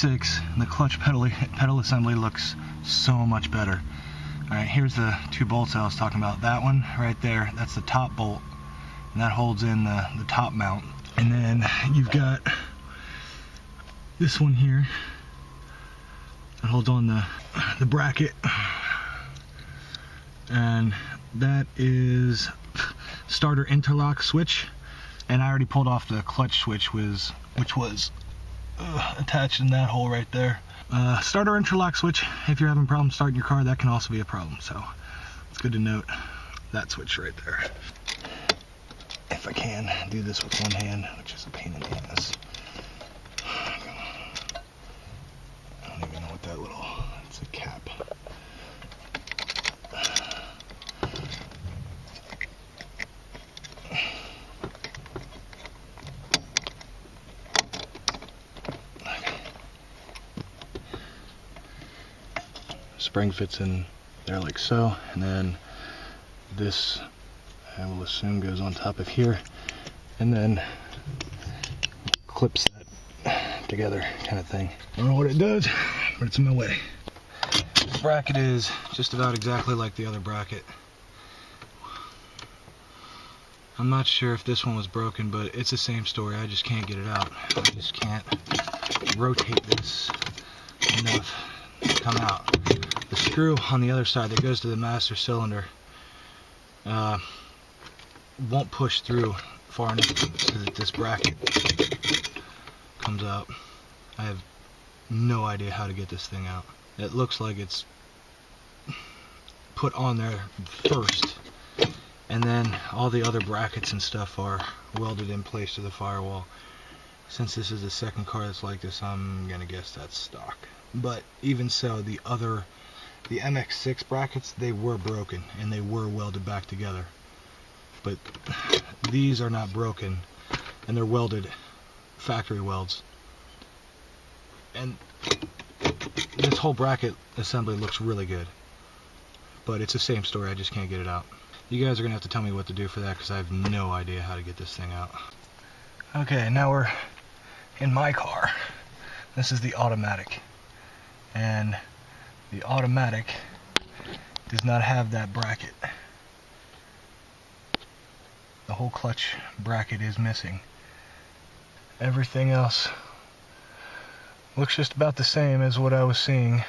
MX-6, the clutch pedal assembly looks so much better. Alright, here's the two bolts I was talking about. That one right there, that's the top bolt, and that holds in the top mount. And then you've got this one here that holds on the bracket, and that is starter interlock switch. And I already pulled off the clutch switch, which was attached in that hole right there. Starter interlock switch, if you're having problems starting your car, that can also be a problem. So it's good to note that switch right there. If I can do this with one hand, which is a pain in the ass. I don't even know what that little, it's a cap. Spring fits in there like so, and then this I will assume goes on top of here, and then clips that together kind of thing. I don't know what it does, but it's in my way. This bracket is just about exactly like the other bracket. I'm not sure if this one was broken, but it's the same story. I just can't get it out. I just can't rotate this enough to come out. The screw on the other side that goes to the master cylinder won't push through far enough so that this bracket comes out. I have no idea how to get this thing out. It looks like it's put on there first, and then all the other brackets and stuff are welded in place to the firewall. Since this is the second car that's like this, I'm gonna guess that's stock. But even so, the MX-6 brackets, they were broken and they were welded back together. But these are not broken, and they're welded factory welds. And this whole bracket assembly looks really good. But it's the same story, I just can't get it out. You guys are gonna have to tell me what to do for that, because I have no idea how to get this thing out. Okay, now we're in my car. This is the automatic. And the automatic does not have that bracket. The whole clutch bracket is missing. Everything else looks just about the same as what I was seeing,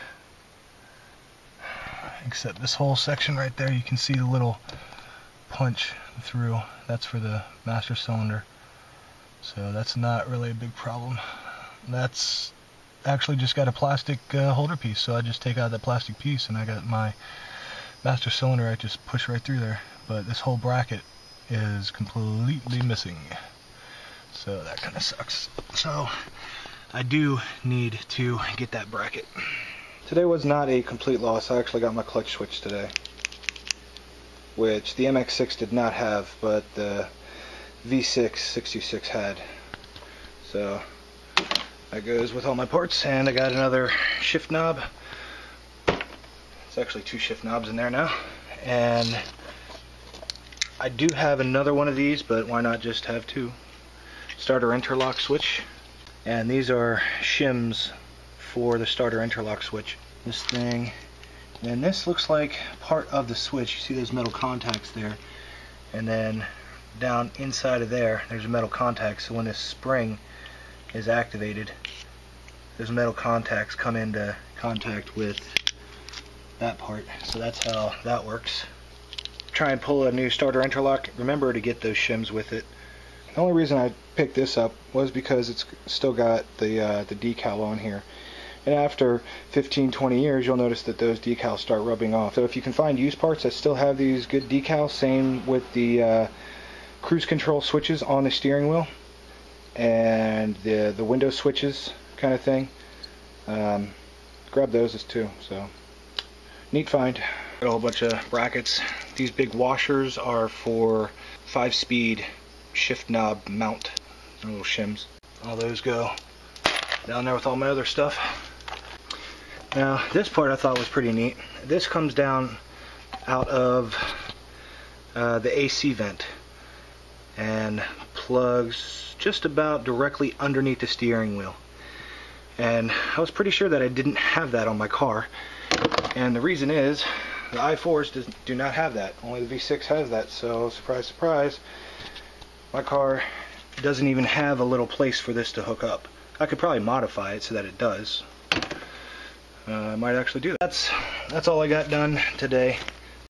except this whole section right there. You can see the little punch through. That's for the master cylinder, so that's not really a big problem. That's actually just got a plastic holder piece, so I just take out that plastic piece and I got my master cylinder. I just push right through there, but this whole bracket is completely missing, so that kind of sucks. So I do need to get that bracket. Today was not a complete loss. I actually got my clutch switch today, which the MX-6 did not have, but the V6 626 had. So that goes with all my parts, and I got another shift knob. It's actually two shift knobs in there now, and I do have another one of these, but why not just have two? Starter interlock switch, and these are shims for the starter interlock switch. This thing, and this looks like part of the switch. You see those metal contacts there, and then down inside of there, there's a metal contact, so when this spring is activated, those metal contacts come into contact with that part. So that's how that works. Try and pull a new starter interlock, remember to get those shims with it. The only reason I picked this up was because it's still got the decal on here. And after 15-20 years, you'll notice that those decals start rubbing off. So if you can find used parts that still have these good decals, same with the cruise control switches on the steering wheel and the window switches kind of thing, grab those as too. So neat find. Got a whole bunch of brackets. These big washers are for 5-speed shift knob mount. They're little shims. All those go down there with all my other stuff. Now this part I thought was pretty neat. This comes down out of the AC vent and plugs just about directly underneath the steering wheel. And I was pretty sure that I didn't have that on my car, and the reason is the i4s do not have that. Only the V6 has that. So surprise, surprise, my car doesn't even have a little place for this to hook up. I could probably modify it so that it does. I might actually do that. That's all I got done today.